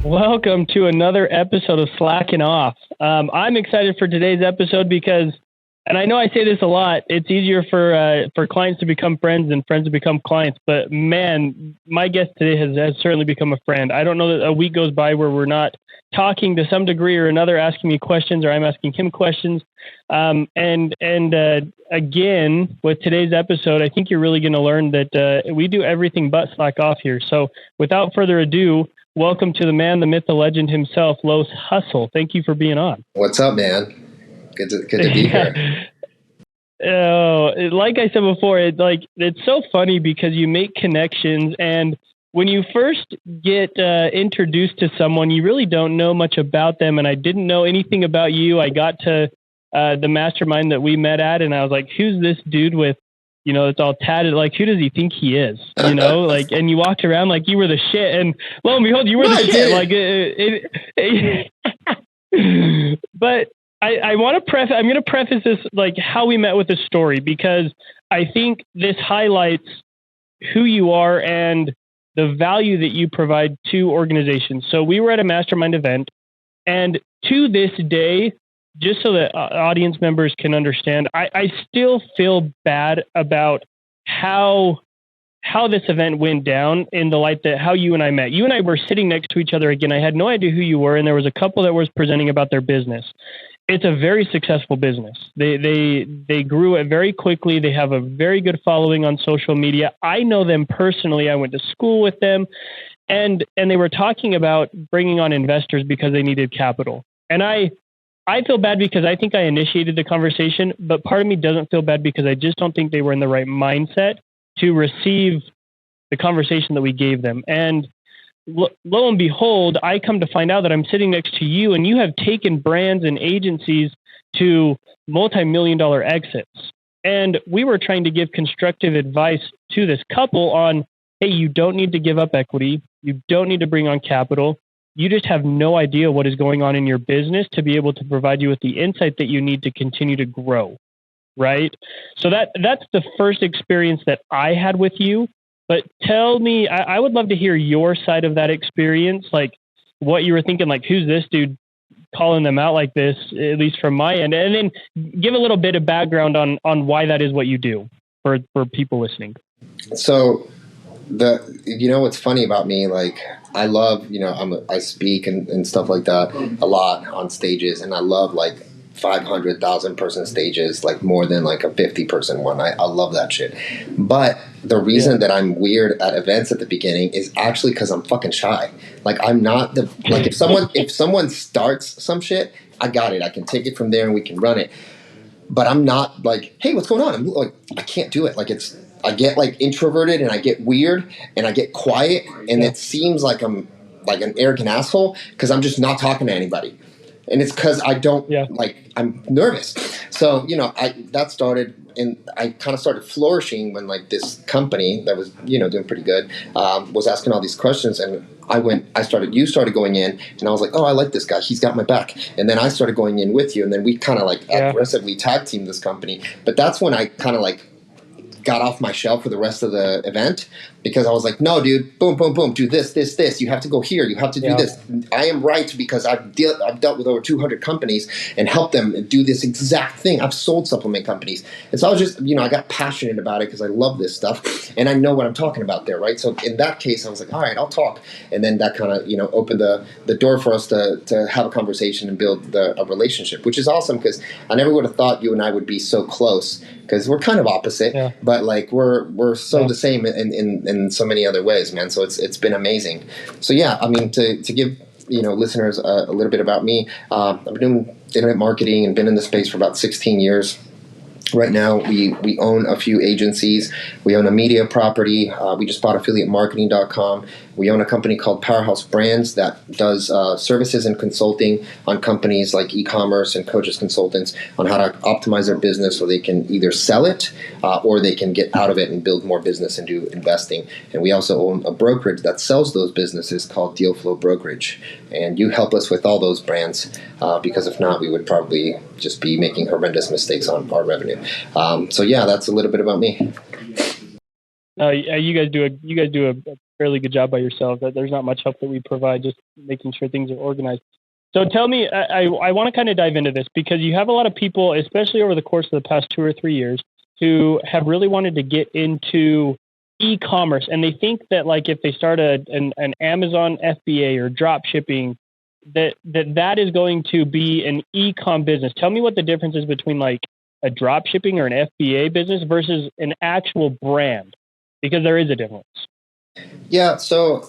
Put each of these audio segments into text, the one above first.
Welcome to another episode of Slacking Off. I'm excited for today's episode because, and I know I say this a lot, it's easier for clients to become friends than friends to become clients. But man, my guest today has certainly become a friend. I don't know that a week goes by where we're not talking to some degree or another, asking me questions or I'm asking him questions. Again, with today's episode, I think you're really going to learn that we do everything but slack off here. So without further ado, welcome to the man, the myth, the legend himself, Los Hustle. Thank you for being on. What's up, man? Good to be here. Like I said before, it's so funny because you make connections, and when you first get introduced to someone, you really don't know much about them. And I didn't know anything about you. I got to the mastermind that we met at, and I was like, "Who's this dude with?" It's all tatted. Like, who does he think he is? And you walked around like you were the shit. And lo and behold, you were the shit. But I want to I'm going to preface this, like how we met with a story, because I think this highlights who you are and the value that you provide to organizations. So we were at a mastermind event, and to this day, just so that audience members can understand, I still feel bad about how this event went down, in the light that how you and I met. You and I were sitting next to each other again. I had no idea who you were, and there was a couple that was presenting about their business. It's a very successful business. They grew it very quickly. They have a very good following on social media. I know them personally. I went to school with them, and they were talking about bringing on investors because they needed capital. And I feel bad because I think I initiated the conversation, but part of me doesn't feel bad because I just don't think they were in the right mindset to receive the conversation that we gave them. And lo and behold, I come to find out that I'm sitting next to you, and you have taken brands and agencies to multi-million-dollar exits. And we were trying to give constructive advice to this couple on, hey, you don't need to give up equity. You don't need to bring on capital. You just have no idea what is going on in your business to be able to provide you with the insight that you need to continue to grow, right? So that's the first experience that I had with you. But tell me, I would love to hear your side of that experience, like what you were thinking, like who's this dude calling them out like this, at least from my end, and then give a little bit of background on why that is what you do for people listening. So what's funny about me, like I love, I speak and stuff like that a lot on stages, and I love like 500,000 person stages, like more than like a 50 person one. I love that shit. But the reason that I'm weird at events at the beginning is actually because I'm fucking shy. Like I'm not like if someone starts some shit, I got it. I can take it from there and we can run it. But I'm not like, hey, what's going on? I'm like, I can't do it. Like I get like introverted and I get weird and I get quiet and it seems like I'm like an arrogant asshole because I'm just not talking to anybody. And it's because I don't I'm nervous. So, that started, and I kind of started flourishing when like this company that was, doing pretty good, was asking all these questions. And you started going in, and I was like, oh, I like this guy. He's got my back. And then I started going in with you. And then we kind of like aggressively tag teamed this company. But that's when I kind of like got off my shell for the rest of the event, because I was like, no, dude, boom, boom, boom, do this. You have to go here. You have to do this. I am right because I've dealt with over 200 companies and helped them do this exact thing. I've sold supplement companies. And so I was just, I got passionate about it because I love this stuff and I know what I'm talking about there, right? So in that case, I was like, all right, I'll talk. And then that kind of, opened the door for us to have a conversation and build a relationship, which is awesome because I never would have thought you and I would be so close, because we're kind of opposite, but like we're so the same in so many other ways, man. So it's been amazing. So I mean, to give listeners a little bit about me, I've been doing internet marketing and been in the space for about 16 years. Right now, we own a few agencies. We own a media property. We just bought affiliatemarketing.com. We own a company called Powerhouse Brands that does services and consulting on companies like e-commerce and coaches consultants on how to optimize their business so they can either sell it or they can get out of it and build more business and do investing. And we also own a brokerage that sells those businesses called Deal Flow Brokerage. And you help us with all those brands because if not, we would probably just be making horrendous mistakes on our revenue. So that's a little bit about me. You guys do a fairly good job by yourself. That there's not much help that we provide, just making sure things are organized. So tell me, I want to kind of dive into this because you have a lot of people, especially over the course of the past 2 or 3 years, who have really wanted to get into e-commerce, and they think that like if they start an Amazon FBA or drop shipping, that is going to be an e-com business. Tell me what the difference is between like a drop shipping or an FBA business versus an actual brand, because there is a difference. Yeah, so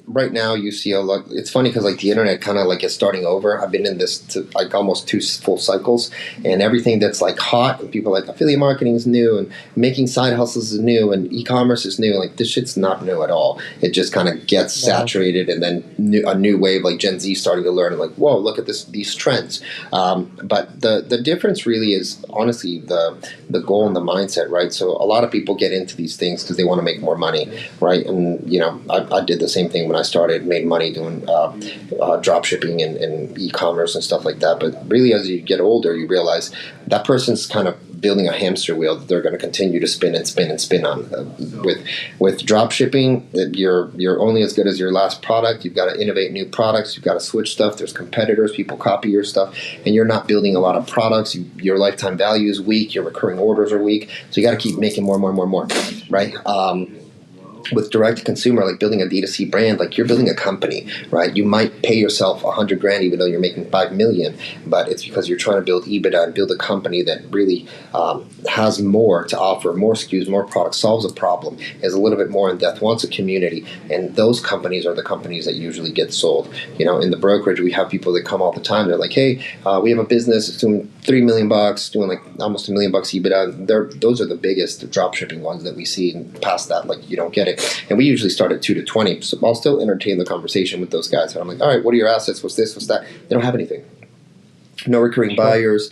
right now you see a lot. It's funny because like the internet kind of like is starting over. I've been in this like almost 2 full cycles, and everything that's like hot and people are like affiliate marketing is new and making side hustles is new and e-commerce is new. Like this shit's not new at all. It just kind of gets saturated, and then a new wave like Gen Z starting to learn and like, whoa, look at these trends. But the difference really is honestly the goal and the mindset, right? So a lot of people get into these things because they want to make more money, right? And I did the same thing when I started, made money doing drop shipping and e-commerce and stuff like that. But really, as you get older, you realize that person's kind of building a hamster wheel that they're going to continue to spin and spin and spin on. With drop shipping, you're only as good as your last product. You've got to innovate new products. You've got to switch stuff. There's competitors. People copy your stuff, and you're not building a lot of products. Your lifetime value is weak. Your recurring orders are weak. So you got to keep making more, right? With direct to consumer, like building a D2C brand, like you're building a company, right? You might pay yourself $100,000 even though you're making $5 million, but it's because you're trying to build EBITDA and build a company that really has more to offer, more SKUs, more products, solves a problem, is a little bit more in depth, wants a community, and those companies are the companies that usually get sold. In the brokerage, we have people that come all the time. They're like, hey, we have a business, it's doing $3 million, doing like almost $1 million EBITDA. Those are the biggest drop shipping ones that we see, and past that, like you don't get it. And we usually start at 2 to 20. So I'll still entertain the conversation with those guys. And I'm like, all right, what are your assets? What's this? What's that? They don't have anything. No recurring buyers.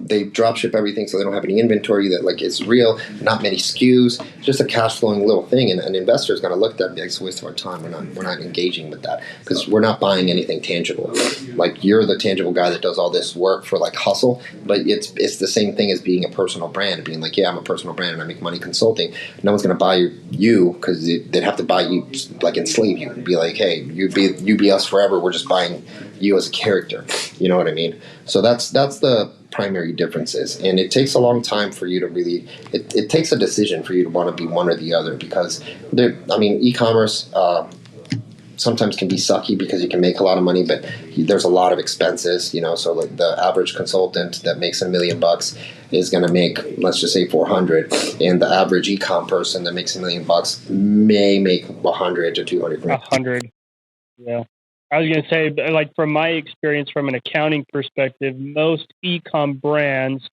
They drop ship everything, so they don't have any inventory that like is real. Not many SKUs. Just a cash flowing little thing. And an investor is going to look at that and be like, it's a waste of our time. We're not engaging with that because we're not buying anything tangible. Like you're the tangible guy that does all this work for like hustle, but it's the same thing as being a personal brand. Being like, yeah, I'm a personal brand and I make money consulting. No one's going to buy you because they'd have to buy you, like enslave you and be like, hey, you be us forever. We're just buying you as a character. You know what I mean? So that's the primary differences, and it takes a long time for you to really. It takes a decision for you to want to be one or the other because e-commerce sometimes can be sucky because you can make a lot of money, but there's a lot of expenses. So like the average consultant that makes $1 million is going to make, let's just say 400, and the average e-com person that makes $1 million may make 100 to 200. 100, yeah. I was going to say, like from my experience from an accounting perspective, most e-com brands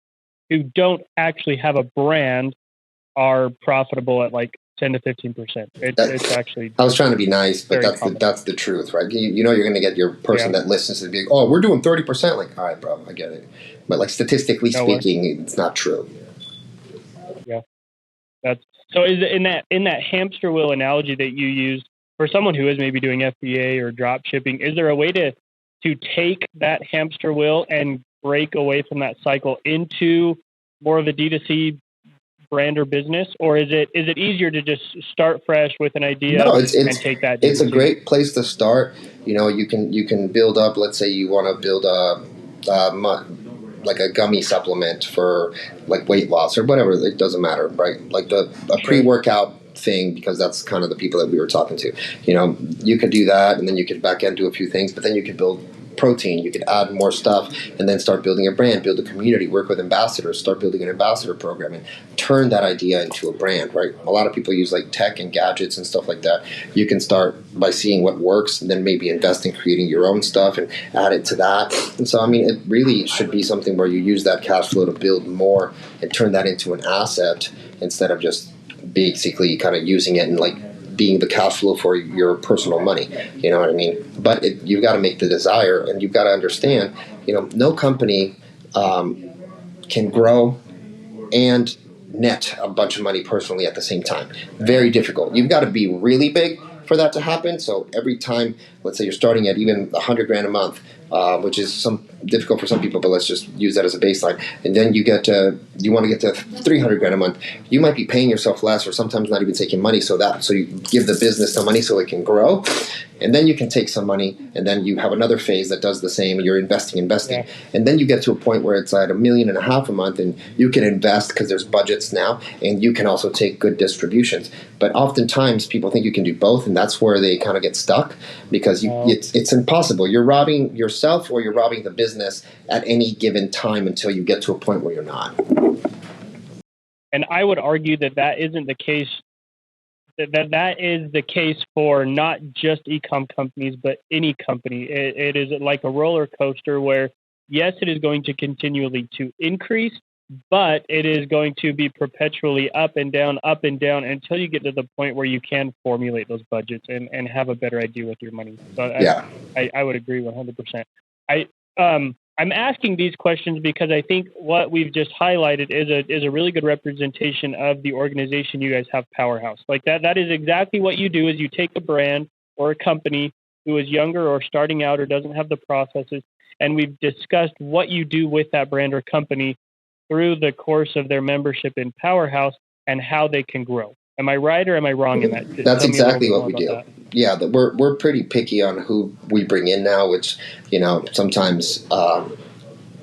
who don't actually have a brand are profitable at like 10 to 15%. It's actually. I was trying to be nice, but that's the truth, right? You're going to get your person that listens to be like, oh, we're doing 30%. Like, all right, bro, I get it, but like statistically speaking, it's not true. Yeah, so. Is it in that hamster wheel analogy that you used? For someone who is maybe doing FBA or drop shipping, is there a way to take that hamster wheel and break away from that cycle into more of a D2C brand or business, or is it easier to just start fresh with an idea and take that? It's a great place to start. You can build up. Let's say you want to build like a gummy supplement for like weight loss or whatever. It doesn't matter, right? Like a pre-workout thing, because that's kind of the people that we were talking to. You could do that, and then you could back end do a few things, but then you could build protein, you could add more stuff, and then start building a brand, build a community, work with ambassadors, start building an ambassador program, and turn that idea into a brand, right? A lot of people use like tech and gadgets and stuff like that. You can start by seeing what works, and then maybe invest in creating your own stuff and add it to that. And so, it really should be something where you use that cash flow to build more and turn that into an asset instead of just basically kind of using it and like being the cash flow for your personal money. You know what I mean? But you've got to make the desire, and you've got to understand, no company can grow and net a bunch of money personally at the same time. Very difficult. You've got to be really big for that to happen. So every time, let's say you're starting at even $100,000 a month, which is difficult for some people, but let's just use that as a baseline. And then you want to get to 300 grand a month. You might be paying yourself less, or sometimes not even taking money. So you give the business some money so it can grow, and then you can take some money, and then you have another phase that does the same. You're investing, Yeah. and then you get to a point where it's at $1.5 million a month, and you can invest because there's budgets now, and you can also take good distributions. But oftentimes people think you can do both, and that's where they kind of get stuck, because it's impossible. You're robbing yourself, or you're robbing the business at any given time until you get to a point where you're not. And I would argue that isn't the case. That is the case for not just e-com companies, but any company. It is like a roller coaster where, yes, it is going to continually to increase, but it is going to be perpetually up and down until you get to the point where you can formulate those budgets and have a better idea with your money. So I would agree 100%. I'm asking these questions because I think what we've just highlighted is a really good representation of the organization you guys have, Powerhouse. Like that is exactly what you do. Is you take a brand or a company who is younger or starting out or doesn't have the processes, and we've discussed what you do with that brand or company through the course of their membership in Powerhouse and how they can grow. Am I right or am I wrong in that? That's exactly what we do. That. Yeah, we're pretty picky on who we bring in now, which sometimes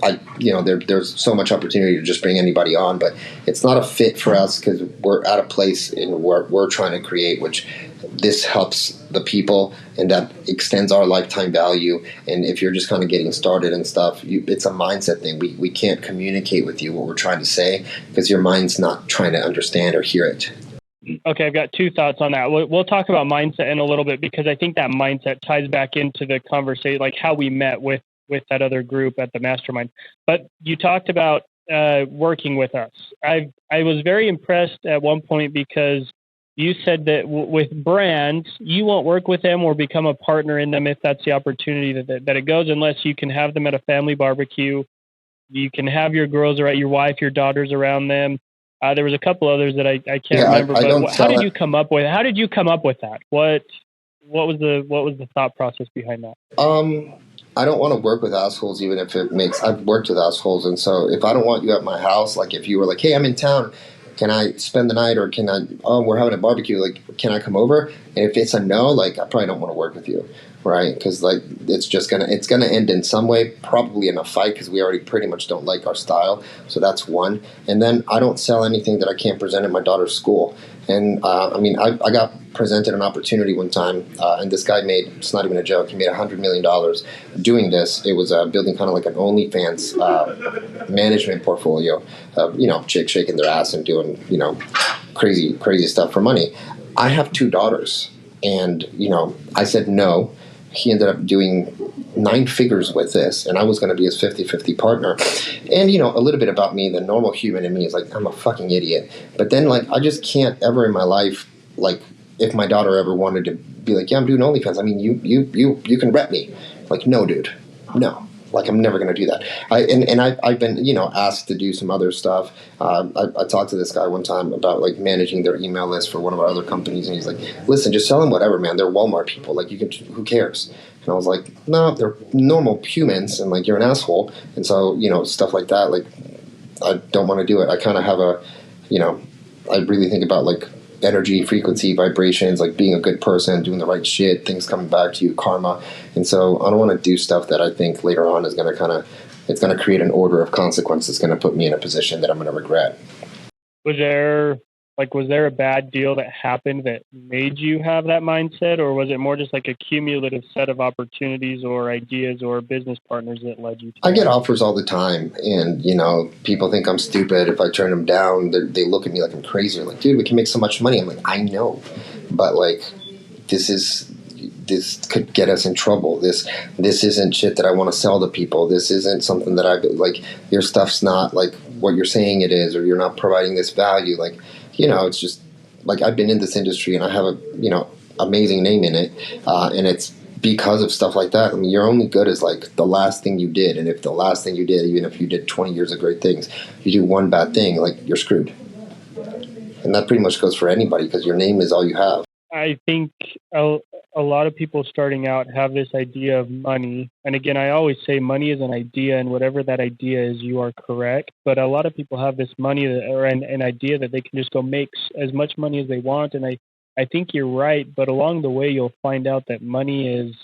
there's so much opportunity to just bring anybody on, but it's not a fit for us because we're at a place in where we're trying to create, which this helps the people and that extends our lifetime value. And if you're just kind of getting started and stuff, it's a mindset thing. We can't communicate with you what we're trying to say because your mind's not trying to understand or hear it. Okay, I've got two thoughts on that. We'll talk about mindset in a little bit because I think that mindset ties back into the conversation, like how we met with that other group at the mastermind. But you talked about working with us. I was very impressed at one point because you said that with brands, you won't work with them or become a partner in them if that's the opportunity that it goes, unless you can have them at a family barbecue. You can have your girls around, your wife, your daughters around them. There was a couple others that I can't remember. But how did you come up with? How did you come up with that? What was the thought process behind that? I don't want to work with assholes, even if it makes. I've worked with assholes, and so if I don't want you at my house, like if you were like, "Hey, I'm in town, can I spend the night?" or "Can I? Oh, we're having a barbecue. Like, can I come over?" And if it's a no, like I probably don't want to work with you, right? Because like it's gonna end in some way, probably in a fight, because we already pretty much don't like our style. So that's one. And then I don't sell anything that I can't present at my daughter's school. And I got presented an opportunity one time, and this guy made, it's not even a joke, he made $100 million doing this. It was building kind of like an OnlyFans management portfolio of, chicks shaking their ass and doing, crazy stuff for money. I have 2 daughters, and, I said no. He ended up doing 9 figures with this, and I was going to be his 50-50 partner. And, a little bit about me, the normal human in me is like, I'm a fucking idiot. But then, like, I just can't ever in my life, like, if my daughter ever wanted to be like, yeah, I'm doing OnlyFans, I mean, you can rep me. Like, no, dude. No. Like, I'm never going to do that. I've been, asked to do some other stuff. I talked to this guy one time about, like, managing their email list for one of our other companies, and he's like, listen, just sell them whatever, man. They're Walmart people. Like, who cares? And I was like, no, they're normal humans, and, like, you're an asshole. And so, stuff like that, like, I don't want to do it. I kind of have I really think about, like, energy, frequency, vibrations, like being a good person, doing the right shit, things coming back to you, karma. And so I don't want to do stuff that I think later on is going to it's going to create an order of consequence that's going to put me in a position that I'm going to regret. Was there a bad deal that happened that made you have that mindset, or was it more just like a cumulative set of opportunities or ideas or business partners that led you to I get offers all the time, and, people think I'm stupid if I turn them down. They look at me like I'm crazy. They're like, dude, we can make so much money. I'm like, I know, but, like, this could get us in trouble. This isn't shit that I want to sell to people. This isn't something that I like. Your stuff's not like what you're saying it is, or you're not providing this value. Like, it's just like I've been in this industry and I have a amazing name in it, and it's because of stuff like that. I mean, you're only good as like the last thing you did, and if the last thing you did, even if you did 20 years of great things, you do one bad thing, like you're screwed. And that pretty much goes for anybody because your name is all you have. I think a lot of people starting out have this idea of money. And again, I always say money is an idea, and whatever that idea is, you are correct. But a lot of people have this money or an idea that they can just go make as much money as they want. And I think you're right. But along the way, you'll find out that money is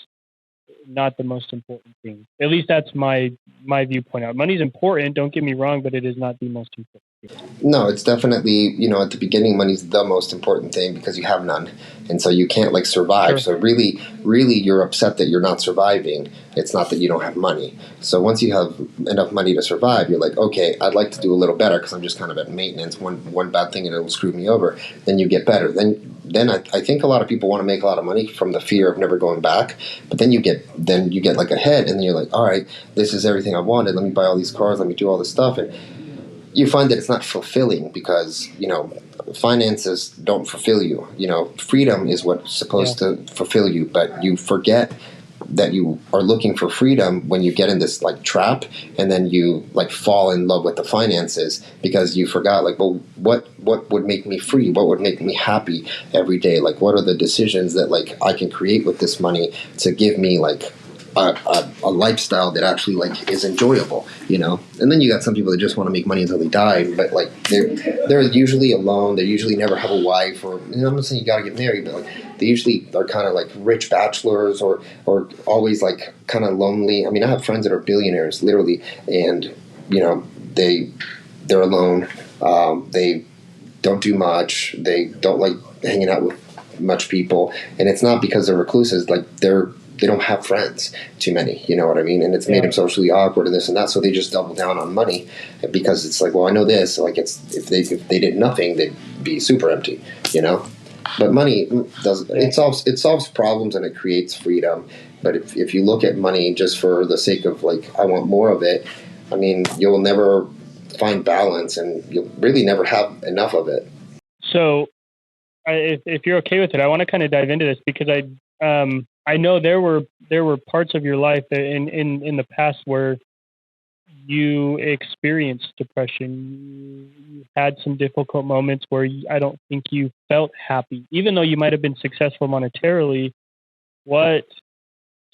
not the most important thing. At least that's my viewpoint out. Money is important, don't get me wrong, but it is not the most important thing. No, it's definitely, at the beginning, money's the most important thing because you have none. And so you can't like survive. Sure. So really you're upset that you're not surviving. It's not that you don't have money. So once you have enough money to survive, you're like, okay, I'd like to do a little better because I'm just kind of at maintenance. One bad thing and it'll screw me over. Then you get better. Then I think a lot of people want to make a lot of money from the fear of never going back. But then you get like ahead, and then you're like, all right, this is everything I wanted. Let me buy all these cars. Let me do all this stuff. And you find that it's not fulfilling because, finances don't fulfill you. Freedom is what's supposed to fulfill you, but you forget that you are looking for freedom when you get in this like trap, and then you like fall in love with the finances because you forgot like, well, what would make me free? What would make me happy every day? Like, what are the decisions that like I can create with this money to give me like a lifestyle that actually like is enjoyable, And then you got some people that just want to make money until they die, but like they're usually alone. They usually never have a wife, or I'm not saying you got to get married, but like they usually are kind of like rich bachelors or always like kind of lonely. I mean, I have friends that are billionaires, literally, and they're alone. They don't do much. They don't like hanging out with much people, and it's not because they're recluses. Like they don't have friends, too many, you know what I mean? And it's made them socially awkward and this and that, so they just double down on money because it's like, well, I know this, like if they did nothing, they'd be super empty, But money solves problems and it creates freedom. But if you look at money just for the sake of like, I want more of it, I mean, you'll never find balance and you'll really never have enough of it. So if you're okay with it, I want to kind of dive into this because I know there were parts of your life in the past where you experienced depression. You had some difficult moments where I don't think you felt happy, even though you might have been successful monetarily.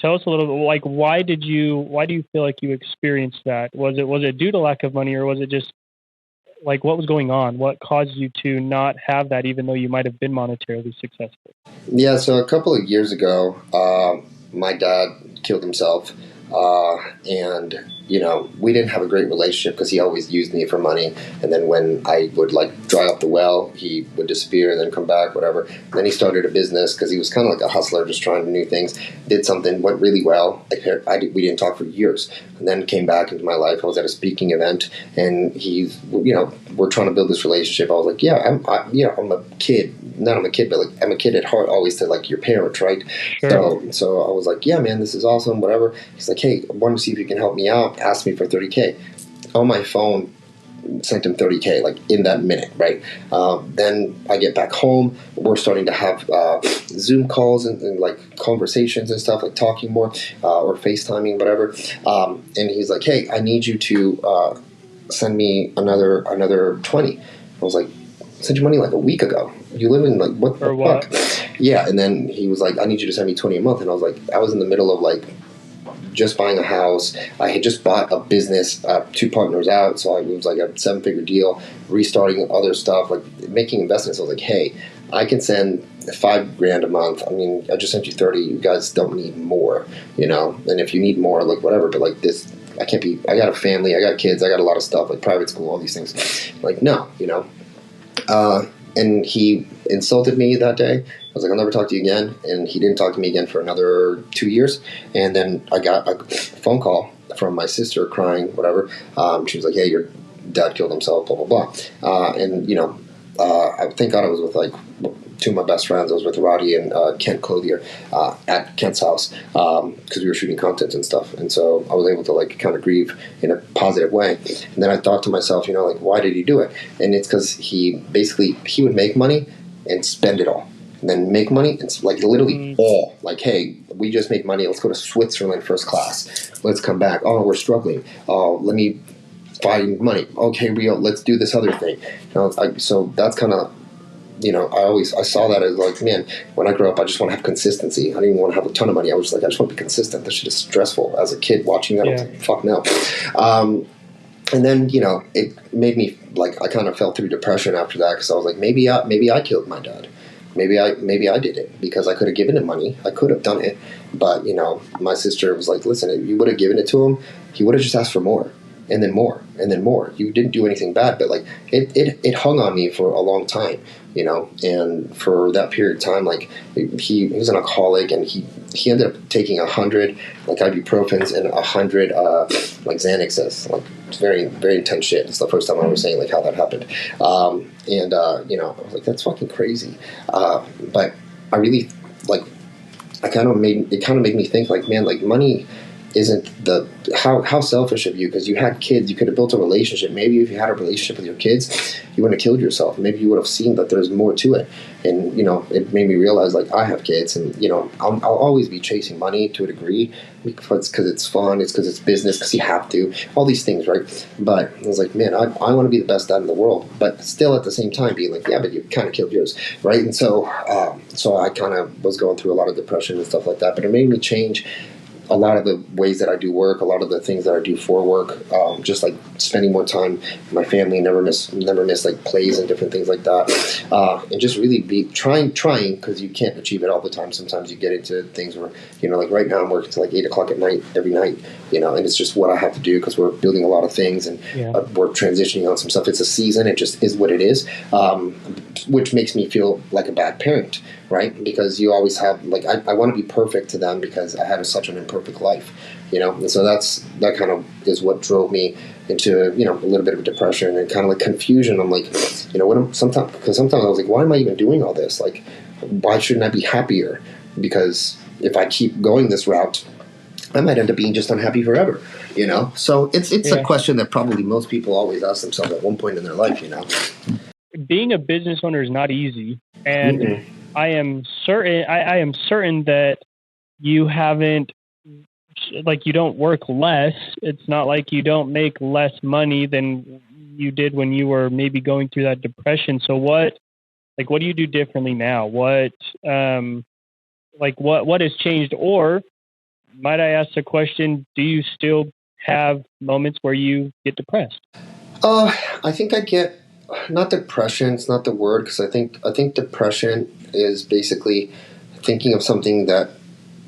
Tell us a little bit, like, why do you feel like you experienced that? Was it due to lack of money, or was it just like what was going on? What caused you to not have that, even though you might have been monetarily successful? Yeah, so a couple of years ago, my dad killed himself, and we didn't have a great relationship because he always used me for money. And then when I would like dry up the well, he would disappear and then come back, whatever. And then he started a business because he was kind of like a hustler, just trying new things. Did something, went really well. We didn't talk for years, and then came back into my life. I was at a speaking event, and we're trying to build this relationship. I was like, I'm a kid. Not I'm a kid, but like I'm a kid at heart, always to like your parents, right? Sure. So I was like, yeah, man, this is awesome, whatever. He's like, hey, I want to see if you can help me out. Asked me for $30K. On my phone, sent him $30K like in that minute, right? Then I get back home. We're starting to have Zoom calls and like conversations and stuff, like talking more or FaceTiming, whatever. And he's like, hey, I need you to send me another 20. I was like, sent you money like a week ago. You live in like what the fuck? Yeah, and then he was like, I need you to send me 20 a month. And I was like, I was in the middle of like just buying a house. I had just bought a business, 2 partners out, so it was like a 7-figure deal, restarting other stuff, like making investments. I was like, hey, I can send $5,000 a month. I mean, I just sent you 30. You guys don't need more, And if you need more, like whatever. But like this, I can't be. I got a family. I got kids. I got a lot of stuff, like private school, all these things. Like no, And he insulted me that day. I was like, I'll never talk to you again. And he didn't talk to me again for another 2 years. And then I got a phone call from my sister crying, whatever. She was like, hey, your dad killed himself, blah, blah, blah. I thank God I was with like 2 of my best friends. I was with Roddy and Kent Clothier at Kent's house because we were shooting content and stuff. And so I was able to like kind of grieve in a positive way. And then I thought to myself, like, why did he do it? And it's because he would make money and spend it all. And then make money, it's like literally all. Like, hey, we just made money. Let's go to Switzerland first class. Let's come back. Oh, we're struggling. Oh, let me find money. Okay, let's do this other thing. So that's kind of I saw that as like, man, when I grow up, I just want to have consistency. I didn't even want to have a ton of money. I was just like, I just want to be consistent. This shit is stressful. As a kid watching that, I was like, fuck no. And then, it made me like, I kind of fell through depression after that, because I was like, maybe I killed my dad. Maybe I did it, because I could have given him money. I could have done it. But, my sister was like, listen, if you would have given it to him, he would have just asked for more. And then more, and then more. You didn't do anything bad, but like it hung on me for a long time, And for that period of time, like he was an alcoholic, and he ended up taking 100 like ibuprofens and 100 like Xanaxes. Like it's very, very intense shit. It's the first time I was saying like how that happened, I was like, that's fucking crazy. But I really like. It kind of made me think like, man, like money isn't how selfish of you, because you had kids. You could have built a relationship. Maybe if you had a relationship with your kids, you wouldn't have killed yourself. Maybe you would have seen that there's more to it. And it made me realize like I have kids, and I'll always be chasing money to a degree, because it's fun, it's because it's business, because you have to, all these things, right? But I was like, man, I want to be the best dad in the world, but still at the same time being like, yeah, but you kind of killed yours, right? And so I kind of was going through a lot of depression and stuff like that, but it made me change a lot of the ways that I do work, a lot of the things that I do for work, just like spending more time with my family, never miss like plays and different things like that, and just really be trying, because you can't achieve it all the time. Sometimes you get into things where, like right now I'm working till like 8 o'clock at night every night, and it's just what I have to do, because we're building a lot of things, and we're transitioning on some stuff. It's a season. It just is what it is, which makes me feel like a bad parent, right? Because you always have like, I want to be perfect to them, because I had such an imperfect life, and so that kind of is what drove me into a little bit of depression and kind of like confusion. I'm like, sometimes I was like, why am I even doing all this? Like, why shouldn't I be happier? Because if I keep going this route, I might end up being just unhappy forever, So it's a question that probably most people always ask themselves at one point in their life, Being a business owner is not easy, and I am certain that you haven't, like, you don't work less. It's not like you don't make less money than you did when you were maybe going through that depression. So what do you do differently now? What has changed? Or might I ask the question, do you still have moments where you get depressed? I think I get, not depression, it's not the word, because I think depression is basically thinking of something that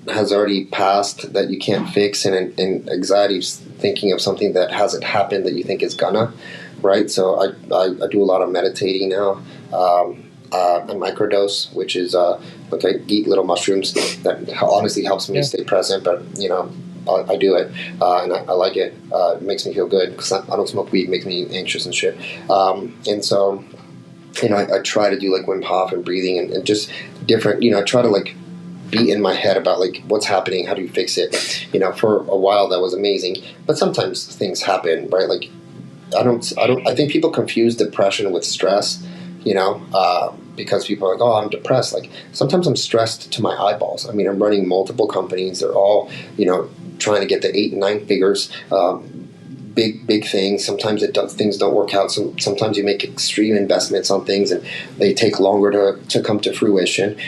has already passed that you can't fix, and anxiety is thinking of something that hasn't happened that you think is gonna, right? So I do a lot of meditating now. I microdose, which is like I eat little mushrooms. That honestly helps me stay present, but I do it, and I like it. It makes me feel good, because I don't smoke weed. It makes me anxious and shit. And so, I try to do like Wim Hof and breathing and just different. I try to like be in my head about like what's happening, how do you fix it. For a while that was amazing, but sometimes things happen, right? Like I think people confuse depression with stress. Because people are like, oh, I'm depressed. Like, sometimes I'm stressed to my eyeballs. I mean, I'm running multiple companies. They're all, trying to get the 8 and 9 figures, big things. Sometimes things don't work out. Sometimes you make extreme investments on things, and they take longer to come to fruition.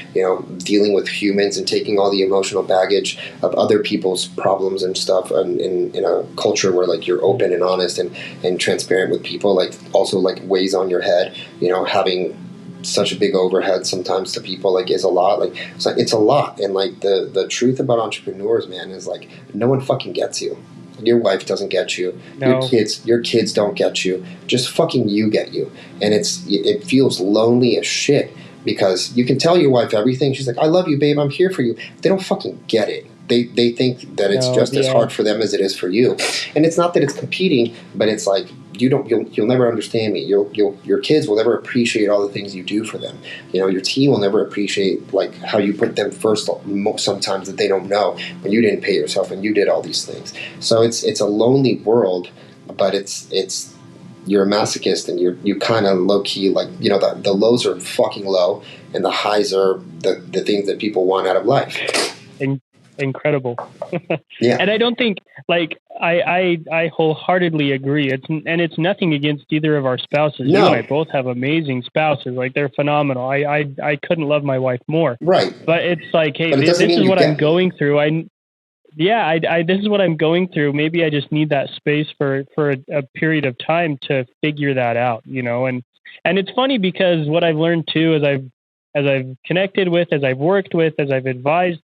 Dealing with humans and taking all the emotional baggage of other people's problems and stuff, and in a culture where like you're open and honest and transparent with people, like also like weighs on your head. Having such a big overhead sometimes to people like is a lot. Like it's a lot. And like the truth about entrepreneurs, man, is like no one fucking gets you. Your wife doesn't get you. No. Your kids don't get you. Just fucking you get you. And it feels lonely as shit, because you can tell your wife everything. She's like, I love you, babe. I'm here for you. They don't fucking get it. They think that it's just as hard for them as it is for you. And it's not that it's competing, but it's like you'll never understand me. Your kids will never appreciate all the things you do for them. Your team will never appreciate like how you put them first. Sometimes that they don't know, when you didn't pay yourself and you did all these things. So it's a lonely world, but it's you're a masochist, and you kind of low key like the lows are fucking low, and the highs are the things that people want out of life. Incredible. Yeah. And I don't think, like, I wholeheartedly agree. It's nothing against either of our spouses. You and I both have amazing spouses. Like, they're phenomenal. I couldn't love my wife more. Right. But it's like, hey, this is what I'm going through. This is what I'm going through. Maybe I just need that space for a period of time to figure that out, you know. And it's funny because what I've learned too, as I've connected with, as I've worked with, as I've advised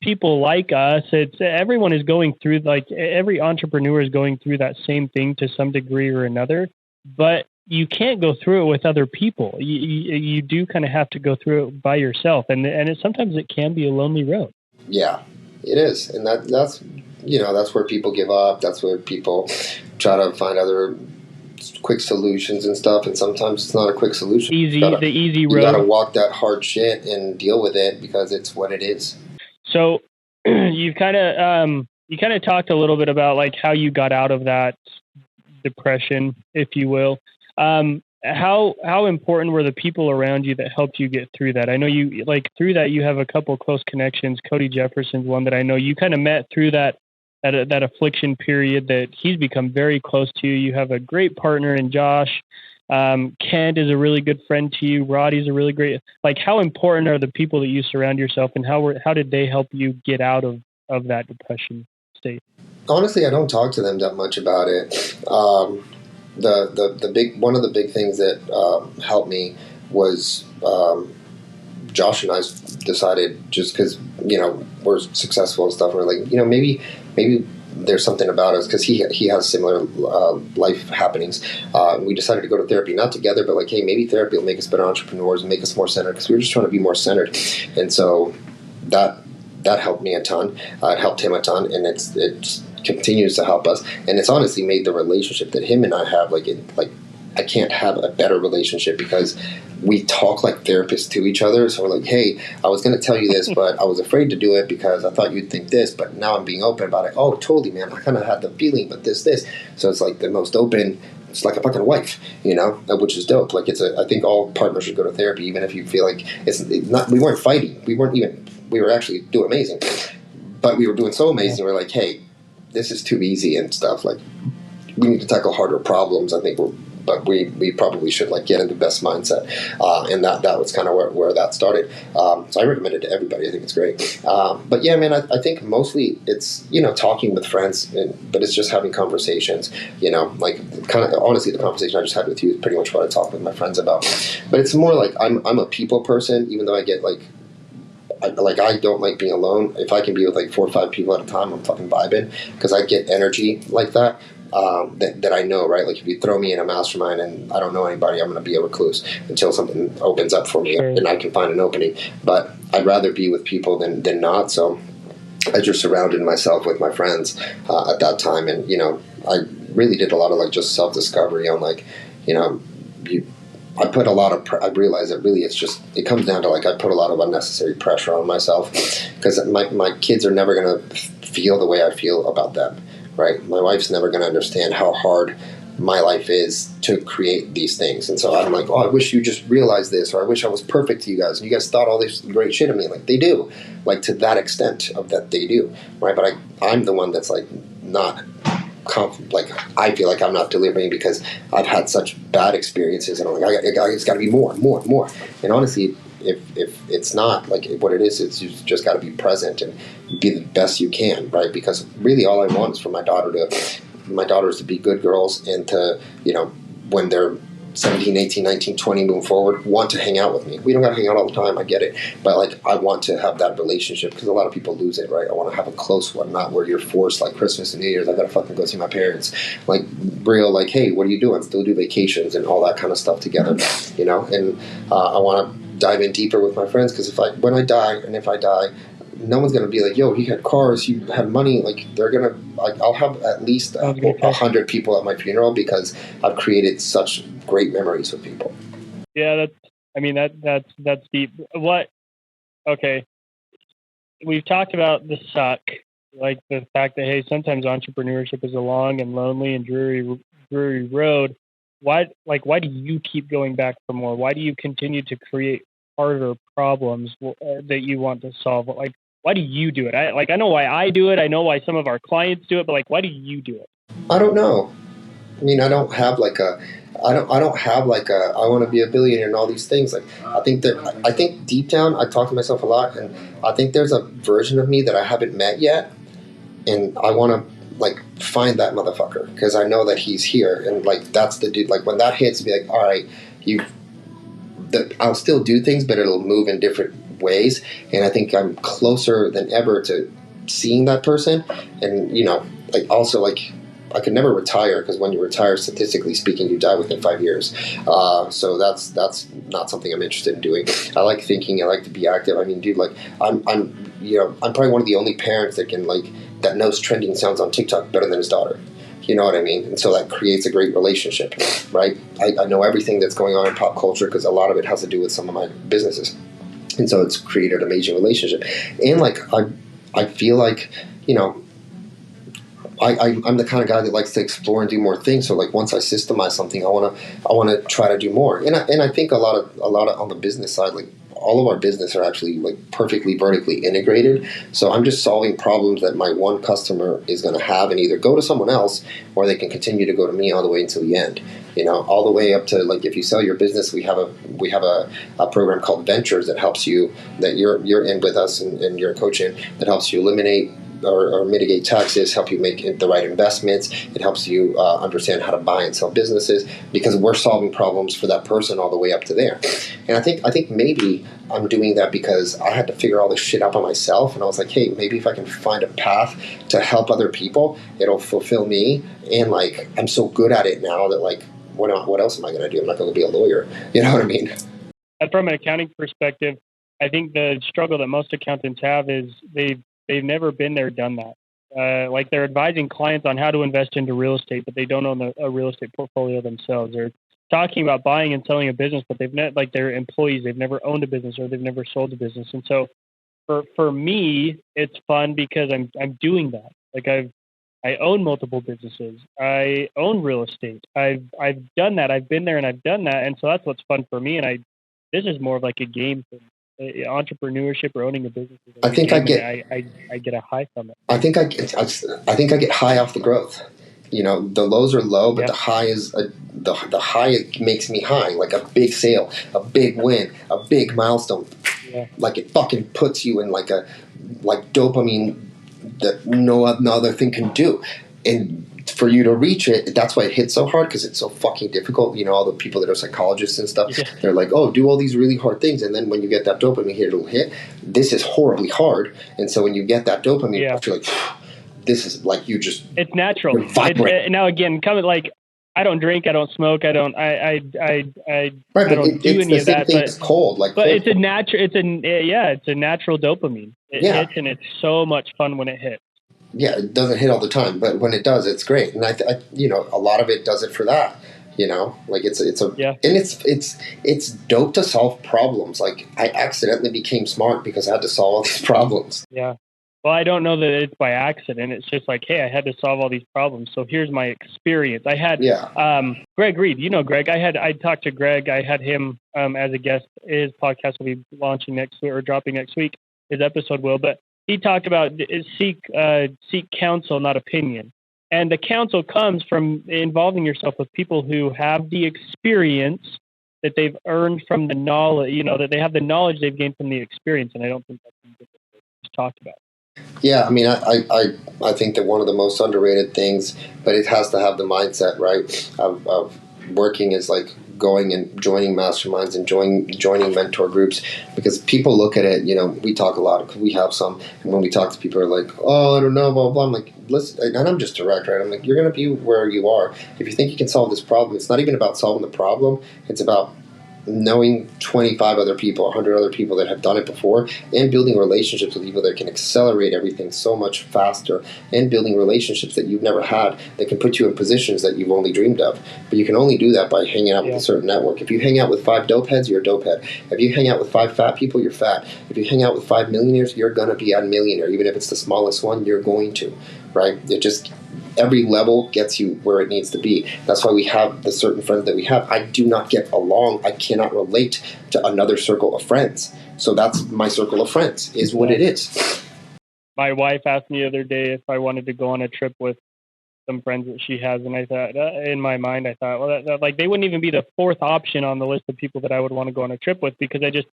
people like us, it's everyone is going through, like, every entrepreneur is going through that same thing to some degree or another, but you can't go through it with other people. You do kind of have to go through it by yourself, and sometimes it can be a lonely road. Yeah, it is, and that's that's where people give up. That's where people try to find other quick solutions and stuff, and sometimes it's not a quick solution. The easy road. You gotta walk that hard shit and deal with it because it's what it is. So you kind of talked a little bit about, like, how you got out of that depression, if you will. How important were the people around you that helped you get through that? I know you, like, through that you have a couple close connections. Cody Jefferson's one that I know you kind of met through that affliction period, that he's become very close to you. You have a great partner in Josh. Kent is a really good friend to you. Roddy's a really great. Like, how important are the people that you surround yourself, and how did they help you get out of that depression state? Honestly, I don't talk to them that much about it. The big one of the big things that helped me was Josh and I decided, just because we're successful and stuff, and we're like, maybe there's something about us, because he has similar life happenings. We decided to go to therapy, not together, but like, hey, maybe therapy will make us better entrepreneurs and make us more centered, because we were just trying to be more centered. And so that helped me a ton. It helped him a ton, and it continues to help us. And it's honestly made the relationship that him and I have, I can't have a better relationship, because we talk like therapists to each other. So we're like, hey, I was going to tell you this, but I was afraid to do it because I thought you'd think this, but now I'm being open about it. Oh, totally, man. I kind of had the feeling, but this. So it's like the most open. It's like a fucking wife, which is dope. Like, I think all partners should go to therapy, even if you feel like it's not, we weren't fighting. We were actually doing amazing, but we were doing so amazing. We're like, hey, this is too easy and stuff. Like, we need to tackle harder problems. I think but we probably should, like, get into the best mindset, and that was kind of where that started. So I recommend it to everybody. I think it's great. But yeah, man, I think mostly it's talking with friends, but it's just having conversations. Like, kind of honestly, the conversation I just had with you is pretty much what I talk with my friends about. But it's more like I'm a people person, even though I get I don't like being alone. If I can be with like 4 or 5 people at a time, I'm fucking vibing, because I get energy like that. That I know, right? Like, if you throw me in a mastermind and I don't know anybody, I'm going to be a recluse until something opens up for me and I can find an opening. But I'd rather be with people than not. So I just surrounded myself with my friends at that time, and I really did a lot of, like, just self-discovery on, like, I put a lot of. I realized that really it comes down to, like, I put a lot of unnecessary pressure on myself, because my kids are never going to feel the way I feel about them. Right, my wife's never going to understand how hard my life is to create these things, and so I'm like, oh, I wish you just realized this, or I wish I was perfect to you guys, and you guys thought all this great shit of me. Like, they do, like, to that extent of that they do, right? But I'm the one that's, like, not. Like, I feel like I'm not delivering because I've had such bad experiences, and I'm like, it's got to be more. And honestly, if it's not, like, what it is, it's you just got to be present and be the best you can, right? Because really, all I want is for my daughters to be good girls, and to when they're 17, 18, 19, 20, moving forward, want to hang out with me. We don't got to hang out all the time, I get it. But, like, I want to have that relationship, because a lot of people lose it, right? I want to have a close one, not where you're forced, like Christmas and New Year's, I got to fucking go see my parents. Like, real, like, hey, what are you doing? Still do vacations and all that kind of stuff together, And I want to dive in deeper with my friends, because if I die, no one's gonna be like, yo, he had cars, he had money. Like, they're gonna, like, I'll have at least 100 people at my funeral, because I've created such great memories with people. Yeah, that's deep. Okay, we've talked about the suck, like the fact that, hey, sometimes entrepreneurship is a long and lonely and dreary road. Why do you keep going back for more? Why do you continue to create harder problems that you want to solve? Like, why do you do it? I know why I do it. I know why some of our clients do it, but like, why do you do it? I don't know. I mean, I don't have like a, I don't have like a, I want to be a billionaire and all these things. Like, I think deep down, I talk to myself a lot, and I think there's a version of me that I haven't met yet, and I want to like find that motherfucker because I know that he's here, and like that's the dude. Like when that hits, be like, all right, I'll still do things, but it'll move in different ways, and I think I'm closer than ever to seeing that person, and like also like. I could never retire because when you retire, statistically speaking, you die within 5 years. So that's not something I'm interested in doing. I like thinking. I like to be active. I mean, dude, like I'm probably one of the only parents that knows trending sounds on TikTok better than his daughter. You know what I mean? And so that creates a great relationship, right? I know everything that's going on in pop culture because a lot of it has to do with some of my businesses, and so it's created an amazing relationship. And like I feel like I'm the kind of guy that likes to explore and do more things. So like once I systemize something, I want to try to do more. And I think a lot of on the business side, like all of our business are actually like perfectly vertically integrated. So I'm just solving problems that my one customer is going to have and either go to someone else or they can continue to go to me all the way until the end. All the way up to like if you sell your business, we have a program called Ventures that helps you, that you're in with us and you're coaching, that helps you eliminate or mitigate taxes, help you make the right investments. It helps you understand how to buy and sell businesses because we're solving problems for that person all the way up to there. And I think maybe I'm doing that because I had to figure all this shit out by myself, and I was like, hey, maybe if I can find a path to help other people, it'll fulfill me. And like I'm so good at it now that like what else am I going to do? I'm not going to be a lawyer. You know what I mean? And from an accounting perspective, I think the struggle that most accountants have is they've never been there, done that. Like they're advising clients on how to invest into real estate, but they don't own a real estate portfolio themselves. They're talking about buying and selling a business, but like they're employees. They've never owned a business or they've never sold a business. And so for me, it's fun because I'm doing that. Like I own multiple businesses. I own real estate. I've done that. I've been there and I've done that. And so that's what's fun for me. And this is more of like a game for me. Entrepreneurship or owning a business. I think I get a high from it. I think I get high off the growth. The lows are low, but the high is the high makes me high. Like a big sale, a big win, a big milestone. Yeah. Like it fucking puts you in like dopamine that no other thing can do. And for you to reach it, that's why it hits so hard because it's so fucking difficult. All the people that are psychologists and stuff, they're like, oh, do all these really hard things. And then when you get that dopamine hit, it'll hit. This is horribly hard. And so when you get that dopamine, you're like, this is like you just... It's natural. Now, again, like, I don't drink, I don't smoke, I don't do any of that. It's cold. But it's a natural dopamine. It hits and it's so much fun when it hits. Yeah, it doesn't hit all the time, but when it does, it's great. And I a lot of it does it for that. Like it's dope to solve problems. Like I accidentally became smart because I had to solve all these problems. Yeah. Well, I don't know that it's by accident. It's just like, hey, I had to solve all these problems. So here's my experience. I had Greg Reed. Greg. I talked to Greg. I had him as a guest. His podcast will be launching next week or dropping next week. His episode will, but he talked about seek counsel, not opinion. And the counsel comes from involving yourself with people who have the experience that they've earned from the knowledge, that they have the knowledge they've gained from the experience. And I don't think that's something that's talked about. Yeah, I mean, I think that one of the most underrated things, but it has to have the mindset, right, of working is like going and joining masterminds and joining mentor groups, because people look at it, we talk a lot, we have some, and when we talk to people are like, oh, I don't know, blah, blah, blah. I'm like, listen, and I'm just direct, right? I'm like, you're going to be where you are. If you think you can solve this problem, it's not even about solving the problem, it's about knowing 25 other people, 100 other people that have done it before, and building relationships with people that can accelerate everything so much faster, and building relationships that you've never had that can put you in positions that you've only dreamed of. But you can only do that by hanging out with a certain network. If you hang out with 5 dope heads, you're a dope head. If you hang out with 5 fat people, you're fat. If you hang out with 5 millionaires, you're going to be a millionaire. Even if it's the smallest one, you're going to, right? Every level gets you where it needs to be. That's why we have the certain friends that we have. I do not get along. I cannot relate to another circle of friends. So that's my circle of friends, is what it is. my wife asked me the other day if I wanted to go on a trip with some friends that she has, and I thought, in my mind, I thought, well, like they wouldn't even be the fourth option on the list of people that I would want to go on a trip with, because I just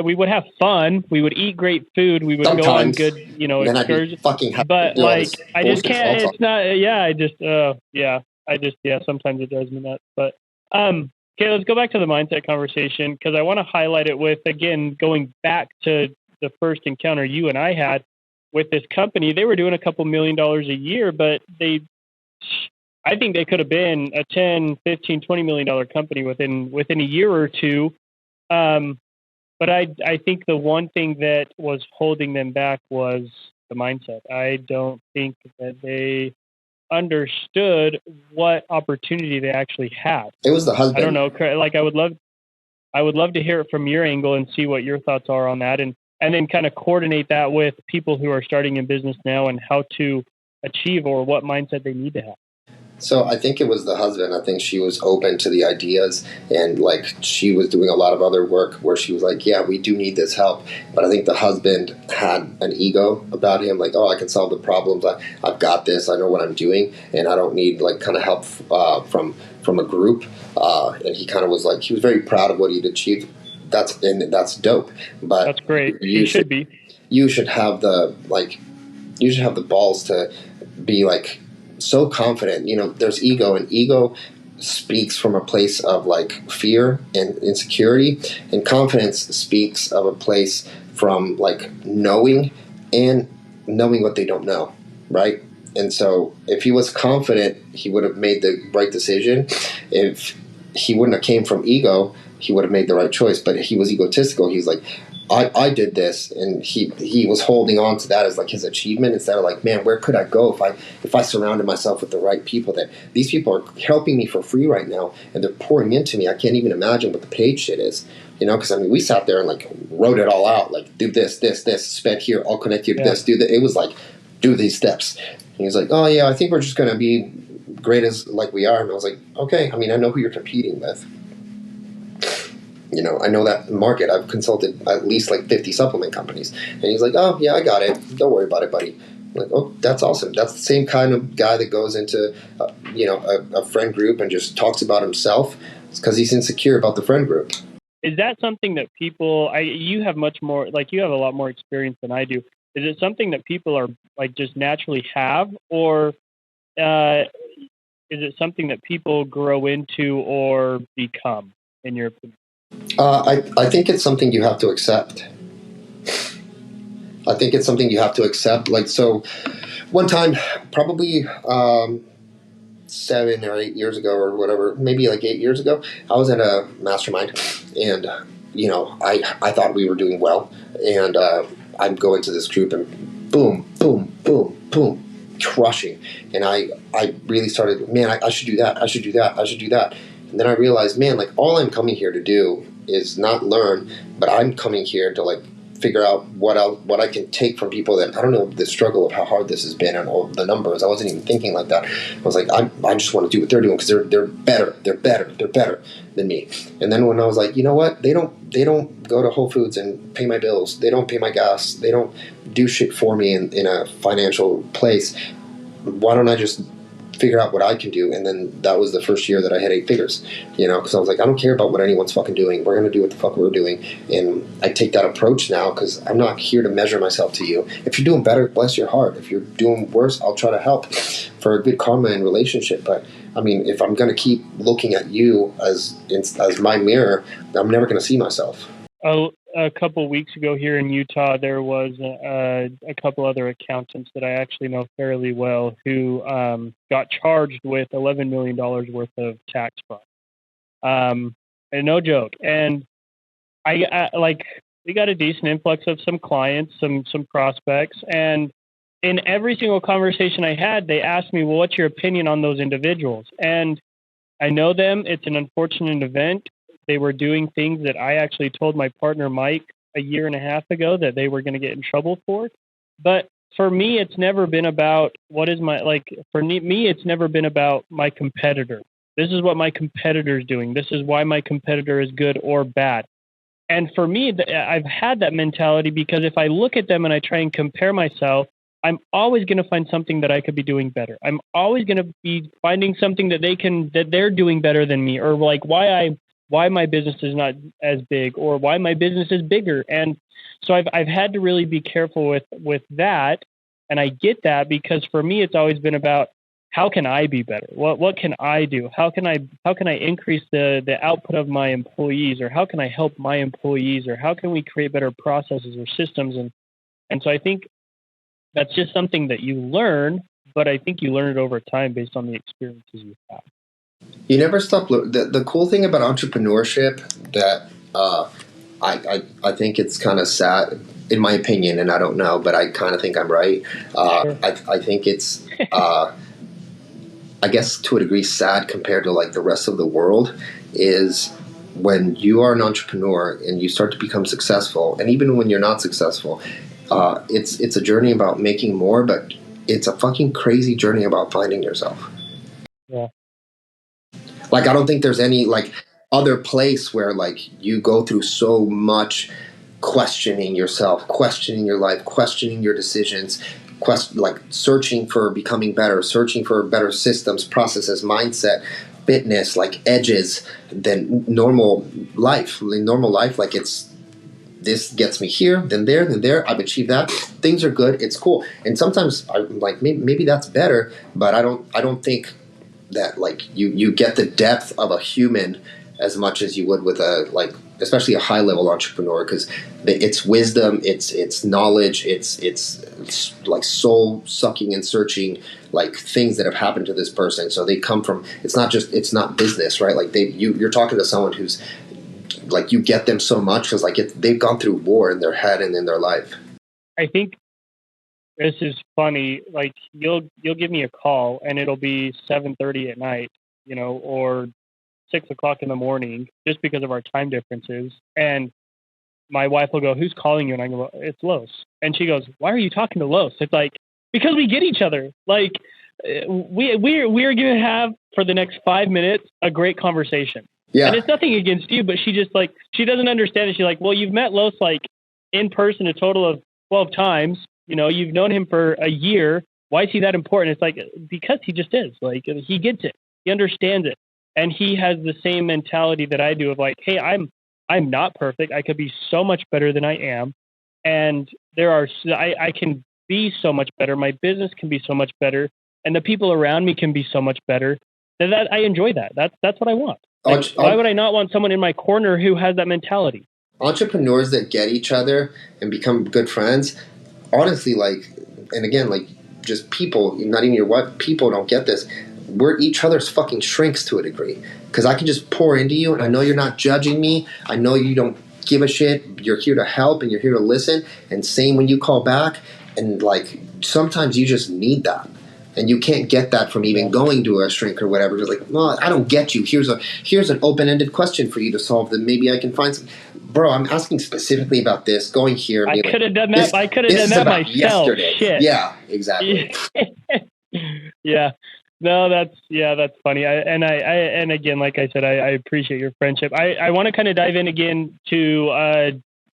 we would have fun, we would eat great food, we would go on good, then I'd be excursions. fucking happy to But do all this like, I just bullshit can't. small talk. It's not. Yeah, sometimes it drives me nuts. But okay, let's go back to the mindset conversation, because I want to highlight it with, again, going back to the first encounter you and I had with this company. They were doing a couple $1 million a year, but I think they could have been a 10, 15, $20 million company within a year or two. But I think the one thing that was holding them back was the mindset. I don't think that they understood what opportunity they actually had. It was the husband. I don't know. Like, I would love to hear it from your angle and see what your thoughts are on that, and then kind of coordinate that with people who are starting in business now and how to achieve, or what mindset they need to have. So I think it was the husband. I think she was open to the ideas, and like she was doing a lot of other work where she was like, yeah, we do need this help. But I think the husband had an ego about him, like, oh, I can solve the problems. I've got this. I know what I'm doing, and I don't need like kind of help from a group. And he kind of was like, he was very proud of what he'd achieved. That's dope. But that's great. You should be. You should have the balls to be like so confident. There's ego, and ego speaks from a place of like fear and insecurity, and confidence speaks of a place from like knowing what they don't know, right? And so if he was confident, he would have made the right decision. If he wouldn't have came from ego, he would have made the right choice. But he was egotistical. He's like, I did this, and he was holding on to that as like his achievement, instead of like, man, where could I go if I surrounded myself with the right people? That these people are helping me for free right now, and they're pouring into me. I can't even imagine what the paid shit is, because I mean, we sat there and like wrote it all out, like do this, spend here, I'll connect you to this, do that. It was like, do these steps. And he was like, oh yeah, I think we're just gonna be great as like we are. And I was like, okay, I mean, I know who you're competing with. I know that market. I've consulted at least like 50 supplement companies. And he's like, oh, yeah, I got it. Don't worry about it, buddy. I'm like, oh, that's awesome. That's the same kind of guy that goes into, a friend group and just talks about himself. It's because he's insecure about the friend group. Is that something that people, you have much more, like you have a lot more experience than I do. Is it something that people are like just naturally have, or is it something that people grow into or become, in your opinion? I think it's something you have to accept. Like, so one time, probably 7 or 8 years ago or whatever, maybe like 8 years ago, I was at a mastermind, and, I thought we were doing well. And I'd go into this group and boom, boom, boom, boom, crushing. And I really started, man, I should do that. I should do that. I should do that. And then I realized, man, like all I'm coming here to do is not learn, but I'm coming here to like figure out what I can take from people that I don't know the struggle of how hard this has been and all the numbers. I wasn't even thinking like that. I was like, I just want to do what they're doing because they're better than me. And then when I was like, you know what, they don't go to Whole Foods and pay my bills. They don't pay my gas. They don't do shit for me in a financial place. Why don't I just figure out what I can do? And then that was the first year that I had 8 figures, because I was like, I don't care about what anyone's fucking doing. We're going to do what the fuck we're doing. And I take that approach now because I'm not here to measure myself to you. If you're doing better, bless your heart. If you're doing worse, I'll try to help for a good karma and relationship. But I mean, if I'm going to keep looking at you as my mirror, I'm never going to see myself. A couple weeks ago here in Utah, there was a couple other accountants that I actually know fairly well who got charged with $11 million worth of tax fraud. And no joke. And I we got a decent influx of some clients, some prospects, and in every single conversation I had, they asked me, well, what's your opinion on those individuals? And I know them. It's an unfortunate event. They were doing things that I actually told my partner, Mike, a year and a half ago that they were going to get in trouble for. But for me, it's never been about it's never been about my competitor. This is what my competitor is doing. This is why my competitor is good or bad. And for me, I've had that mentality because if I look at them and I try and compare myself, I'm always going to find something that I could be doing better. I'm always going to be finding something that they're doing better than me, or like why my business is not as big, or why my business is bigger. And so I've had to really be careful with that. And I get that because for me, it's always been about how can I be better? What can I do? How can I increase the output of my employees, or how can I help my employees, or how can we create better processes or systems? And so I think that's just something that you learn, but I think you learn it over time based on the experiences you have. You never stop. The cool thing about entrepreneurship that I think it's kind of sad, in my opinion, and I don't know, but I kind of think I'm right. Sure. I think it's, I guess to a degree, sad compared to like the rest of the world, is when you are an entrepreneur and you start to become successful, and even when you're not successful, it's a journey about making more, but it's a fucking crazy journey about finding yourself. Yeah. Like, I don't think there's any like other place where like you go through so much questioning yourself, questioning your life, questioning your decisions, like searching for becoming better, searching for better systems, processes, mindset, fitness, like edges than normal life. Normal life, like it's this gets me here, then there, then there. I've achieved that. Things are good. It's cool. And sometimes I'm like, maybe that's better, but I don't think that like you get the depth of a human as much as you would with a like especially a high level entrepreneur, because it's wisdom, it's knowledge, it's like soul sucking and searching, like things that have happened to this person. So they come from, it's not business, right? Like you're talking to someone who's like, you get them so much because like they've gone through war in their head and in their life. I think this is funny. Like you'll give me a call and it'll be 7:30 at night, or 6 o'clock in the morning, just because of our time differences. And my wife will go, "Who's calling you?" And I go, "It's Los." And she goes, "Why are you talking to Los?" It's like, because we get each other. Like we're going to have for the next 5 minutes a great conversation. Yeah. And it's nothing against you, but she just like, she doesn't understand it. She's like, "Well, you've met Los like in person a total of 12 times. You've known him for a year. Why is he that important?" It's like, because he just is. Like, he gets it. He understands it. And he has the same mentality that I do of like, hey, I'm not perfect. I could be so much better than I am. And I can be so much better. My business can be so much better. And the people around me can be so much better. And that I enjoy that. That's what I want. Like, why would I not want someone in my corner who has that mentality? Entrepreneurs that get each other and become good friends, honestly, like, and again, like, just people, not even your wife, people don't get this. We're each other's fucking shrinks to a degree. Because I can just pour into you, and I know you're not judging me. I know you don't give a shit. You're here to help, and you're here to listen. And same when you call back. And, like, sometimes you just need that. And you can't get that from even going to a shrink or whatever. Just like, well, I don't get you. Here's an open-ended question for you to solve that maybe I can find some. Bro, I'm asking specifically about this. Going here. I could have done that. I could have done that myself. Yesterday. Shit. Yeah, exactly. Yeah. No, that's funny. And again, like I said, I appreciate your friendship. I want to kind of dive in again to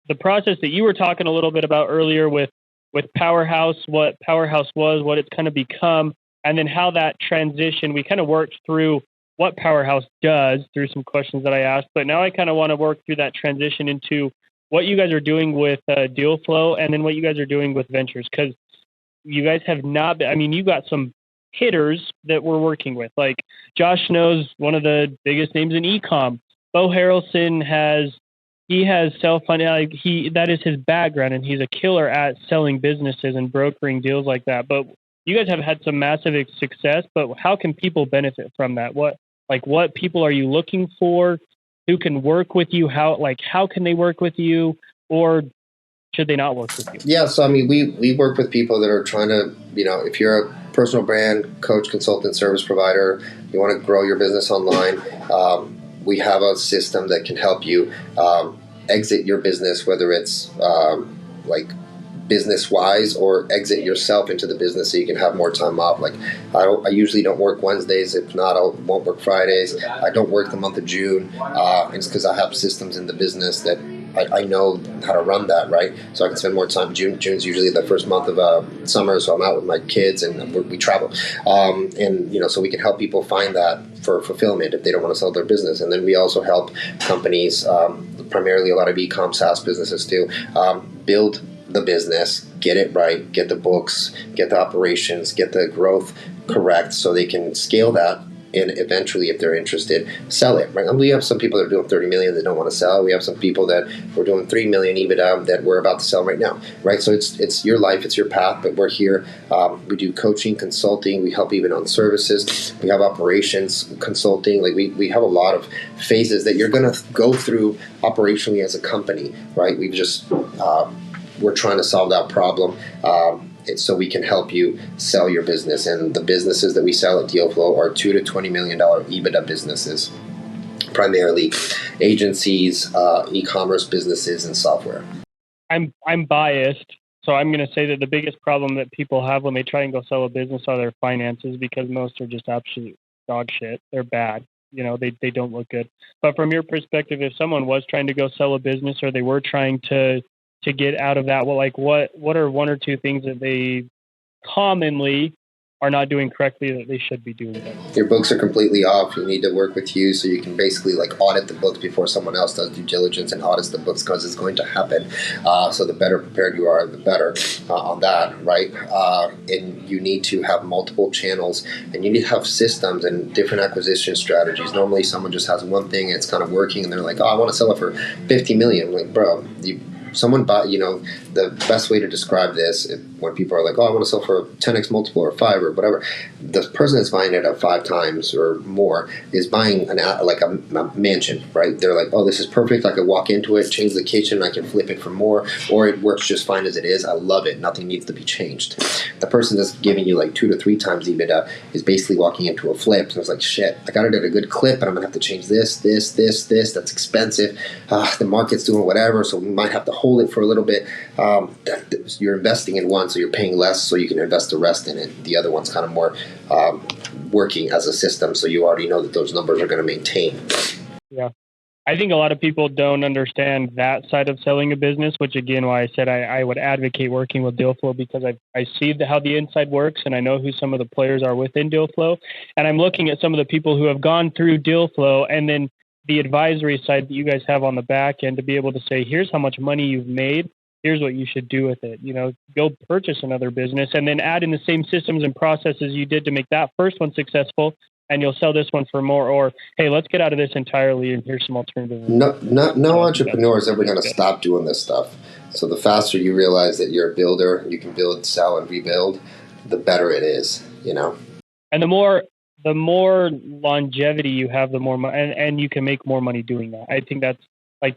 the process that you were talking a little bit about earlier with Powerhouse, what Powerhouse was, what it's kind of become, and then how that transition, we kind of worked through what Powerhouse does through some questions that I asked, but now I kind of want to work through that transition into what you guys are doing with Deal Flow, and then what you guys are doing with Ventures, because you guys have not been, I mean, you got some hitters that we're working with. Like Josh knows one of the biggest names in e-com. Bo Harrelson has self-funded. That is his background, and he's a killer at selling businesses and brokering deals like that. But you guys have had some massive success. But how can people benefit from that? What people are you looking for? Who can work with you? How can they work with you, or should they not work with you? Yeah, so I mean, we work with people that are trying to, if you're a personal brand, coach, consultant, service provider, you want to grow your business online, we have a system that can help you exit your business, whether it's like business-wise or exit yourself into the business so you can have more time off. Like I usually don't work Wednesdays. If not, I won't work Fridays. I don't work the month of June. It's because I have systems in the business that I know how to run that, right? So I can spend more time. June's usually the first month of summer, so I'm out with my kids and we travel, and so we can help people find that for fulfillment if they don't want to sell their business. And then we also help companies, primarily a lot of e-com SaaS businesses too, build the business, get it right, get the books, get the operations, get the growth correct, so they can scale that, and eventually, if they're interested, sell it. Right? And we have some people that are doing 30 million that don't want to sell. We have some people that we're doing 3 million EBITDA that we're about to sell right now. Right? So it's your life, it's your path. But we're here. We do coaching, consulting. We help even on services. We have operations consulting. Like we have a lot of phases that you're going to go through operationally as a company. Right? We've just we're trying to solve that problem. So we can help you sell your business. And the businesses that we sell at DealFlow are $2 to $20 million EBITDA businesses, primarily agencies, e-commerce businesses, and software. I'm biased, so I'm going to say that the biggest problem that people have when they try and go sell a business are their finances, because most are just absolute dog shit. They're bad. They don't look good. But from your perspective, if someone was trying to go sell a business, or they were trying to get out of that, what are one or two things that they commonly are not doing correctly that they should be doing better? Your books are completely off. You need to work with you so you can basically audit the books before someone else does due diligence and audits the books, because it's going to happen. So the better prepared you are, the better on that, right? And you need to have multiple channels, and you need to have systems and different acquisition strategies. Normally someone just has one thing and it's kind of working, and they're like, oh, I want to sell it for 50 million. I'm like, bro, someone bought, the best way to describe this, when people are like, oh, I want to sell for 10x multiple or 5 or whatever, the person that's buying it at 5 times or more is buying a mansion, right? They're like, oh, this is perfect. I could walk into it, change the kitchen, I can flip it for more, or it works just fine as it is. I love it. Nothing needs to be changed. The person that's giving you 2 to 3 times EBITDA is basically walking into a flip. So it's like, shit, I got it at a good clip, but I'm going to have to change this. That's expensive. The market's doing whatever, so we might have to hold it for a little bit. You're investing in one, so you're paying less, so you can invest the rest in it. The other one's kind of more working as a system, so you already know that those numbers are going to maintain. Yeah. I think a lot of people don't understand that side of selling a business, which again, why I said I would advocate working with DealFlow, because I see how the inside works, and I know who some of the players are within DealFlow. And I'm looking at some of the people who have gone through DealFlow, and then the advisory side that you guys have on the back end to be able to say, here's how much money you've made. Here's what you should do with it. Go purchase another business and then add in the same systems and processes you did to make that first one successful, and you'll sell this one for more. Or, hey, let's get out of this entirely, and here's some alternatives. No entrepreneur is ever going to stop doing this stuff. So the faster you realize that you're a builder, you can build, sell, and rebuild, the better it is. And the more longevity you have, the more and you can make more money doing that. I think that's,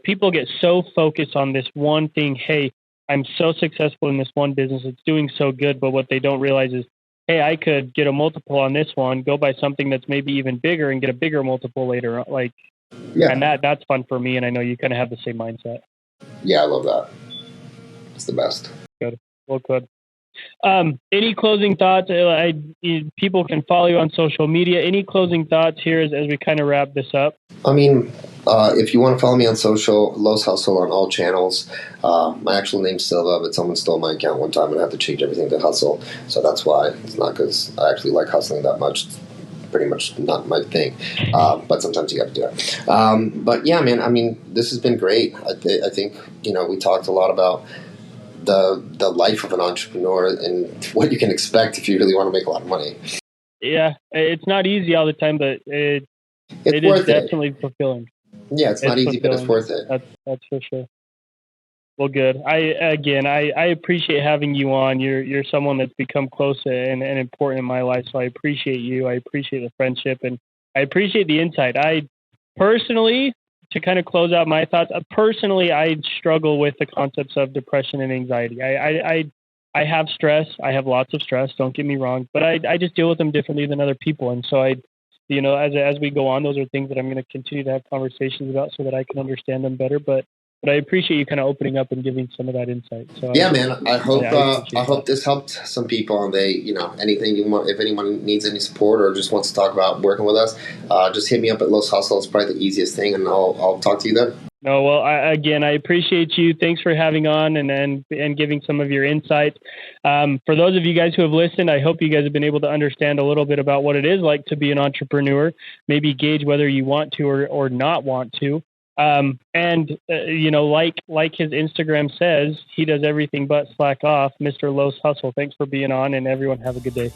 people get so focused on this one thing. Hey, I'm so successful in this one business. It's doing so good. But what they don't realize is, hey, I could get a multiple on this one, go buy something that's maybe even bigger and get a bigger multiple later. And that's fun for me. And I know you kind of have the same mindset. Yeah, I love that. It's the best. Good. Well, good. Any closing thoughts? People can follow you on social media. Any closing thoughts here as we kind of wrap this up? If you want to follow me on social, Los Hustle on all channels. My actual name's Silva, but someone stole my account one time and I had to change everything to Hustle. So that's why. It's not because I actually like hustling that much. It's pretty much not my thing. But sometimes you got to do it. But yeah, man, this has been great. I think, we talked a lot about the life of an entrepreneur and what you can expect if you really want to make a lot of money. Yeah, it's not easy all the time, but it is definitely fulfilling. Yeah, it's not easy, but it's worth it. That's for sure. Well, good. I appreciate having you on. You're someone that's become close and important in my life, so I appreciate you. I appreciate the friendship, and I appreciate the insight. I personally, to kind of close out my thoughts, I struggle with the concepts of depression and anxiety. I have stress. I have lots of stress. Don't get me wrong, but I just deal with them differently than other people, and so as we go on, those are things that I'm going to continue to have conversations about so that I can understand them better. But But I appreciate you kind of opening up and giving some of that insight. So yeah, man, I hope appreciate I hope this helped some people, and they, anything you want, if anyone needs any support or just wants to talk about working with us, just hit me up at Los Hustle. It's probably the easiest thing, and I'll talk to you then. No, well, I appreciate you. Thanks for having on and giving some of your insights. For those of you guys who have listened, I hope you guys have been able to understand a little bit about what it is like to be an entrepreneur, maybe gauge whether you want to or not want to. Like his Instagram says, he does everything but slack off. Mr. Los Hustle. Thanks for being on, and everyone have a good day.